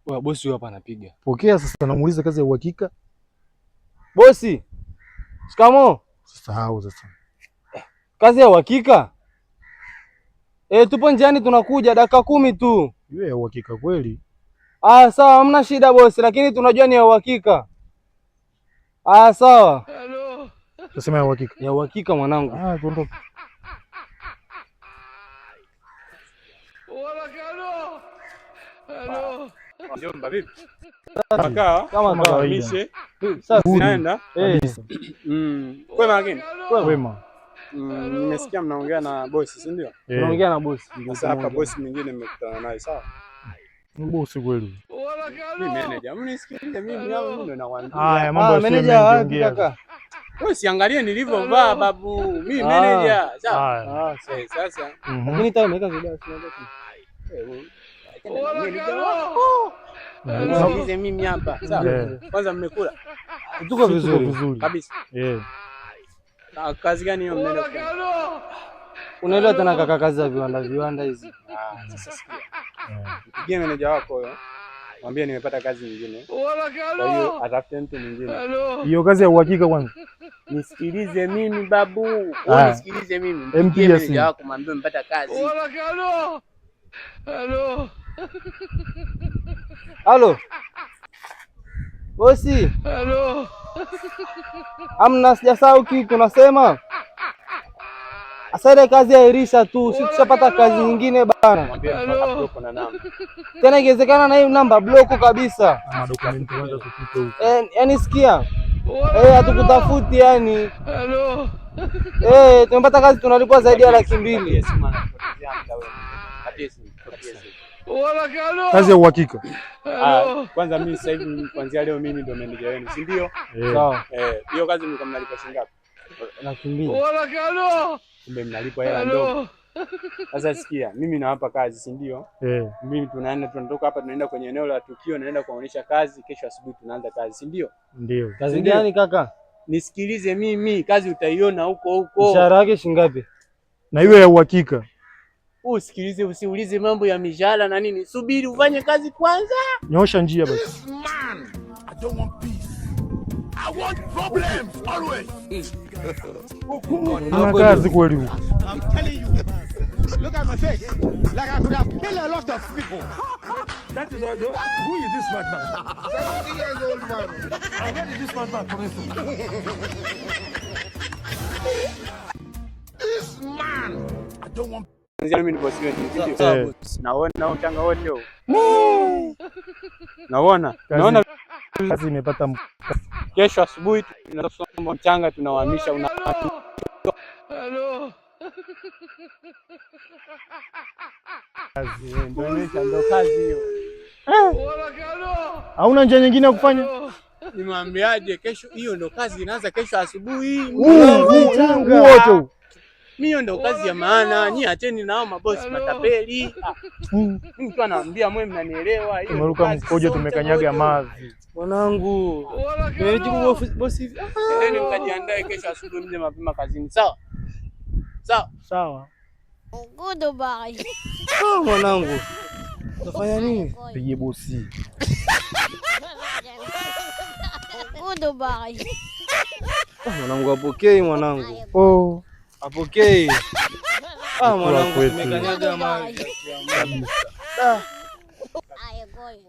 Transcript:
Oya bosi hapa anapiga. Pokea sasa, namuuliza kazi ya uhakika. Bosi. Shikamo. Sahau sasa. Kazi ya uhakika? Tupo njiani tunakuja dakika 10 tu. Yeye ya uhakika kweli? Sawa, hamna shida bosi, lakini tunajua ni ya uhakika. Sawa. Hello. Tunasema ya uhakika. Ya uhakika mwanangu. Tuondoke. Hello. Njomba vipi? Kama kawaida. Sasa zinaenda? Kwema lakini? Kwema. Nimesikia mnaongea na bosi, si ndio? Tunaongea na bosi. Sasa hapa bosi mwingine nimekutana naye, sawa? Bosi kweli. Mimi manager, mnisikilize mimi au mimi ndo nawaambia. Haya mambo ya manager wapi kaka? Wewe siangalie nilivyovaa babu. Mimi manager, sawa? Sasa. Lakini tayari nimeweka vibaya sana. Nisikilize mimi hapa. Sawa. Kwanza mmekula? Tuko vizuri kabisa. Kazi gani hiyo mnaenda kufanya? Unaelewa tena kaka, kazi za viwanda hizi. Sasa sikia. Mpigie meneja wako huyo. Mwambie nimepata kazi nyingine. Kwa hiyo atafute mtu mwingine. Hiyo kazi ya uhakika kwanza. Nisikilize mimi babu. Wewe nisikilize mimi. Mpigie meneja wako mwambie nimepata kazi. Halo. Bosi. Amna sijasahau kitu tunasema. Asaida kazi ya Irisha tu, sisi tushapata kazi nyingine bana. Mwambie block na namba. Tena ingewezekana na hiyo namba block kabisa. Dokumenti kwanza tupite huko. Yaani sikia. Hatukutafuti yani. Tumepata kazi tunalipwa zaidi ya 200,000. Kazi ya uhakika. Kwanza mimi sasa hivi kuanzia leo mimi ndio manager wenu, si ndio? Sawa. Hiyo kazi mko mnalipa shilingi ngapi? 200,000. Kumbe mnalipwa hela ndogo. Sasa sikia, mimi nawapa kazi, si ndio? Mimi tunatoka hapa tunaenda kwenye eneo la tukio, naenda kuonyesha kazi, kesho asubuhi tunaanza kazi, si ndio? Ndio. Kazi gani kaka? Nisikilize mimi, kazi utaiona huko. Mshahara wake shilingi ngapi? Na iwe ya uhakika. Usikilize, usiulize mambo ya mishahara na nini. Subiri ufanye kazi kwanza. Nyosha njia basi. I don't want peace. I want problems always. Ana kazi kweli huko. I'm telling you. Look at my face. Like I could have killed a lot of people. That is all. Who is this madman? 70 years old man. And where did this madman come from? This man. I don't want. Mimi ni bosi wenu. Naona uchanga wote huu. Naona kazi imepata. Kesho asubuhi tunasoma mchanga tunawahamisha kazi ndio kazi hiyo. Hauna njia nyingine ya kufanya? Nimwambiaje kesho hiyo ndio kazi inaanza kesho asubuhi. Wote. Mimi ndio kazi ya maana. Nyie acheni nao mabosi matapeli. Mtu anaambia mwe mnanielewa hiyo. Tumeruka mkojo tumekanyaga mavi. Mwanangu. Nimejibu bosi hivi. Ndio mkajiandae kesho asubuhi mje mapema kazini. Sawa? Sawa. Goodbye. Mwanangu. Utafanya nini? Pigie bosi. Goodbye. Mwanangu apokei mwanangu. Apokei. Mwanangu tumekanyaga maji kabisa. I am going.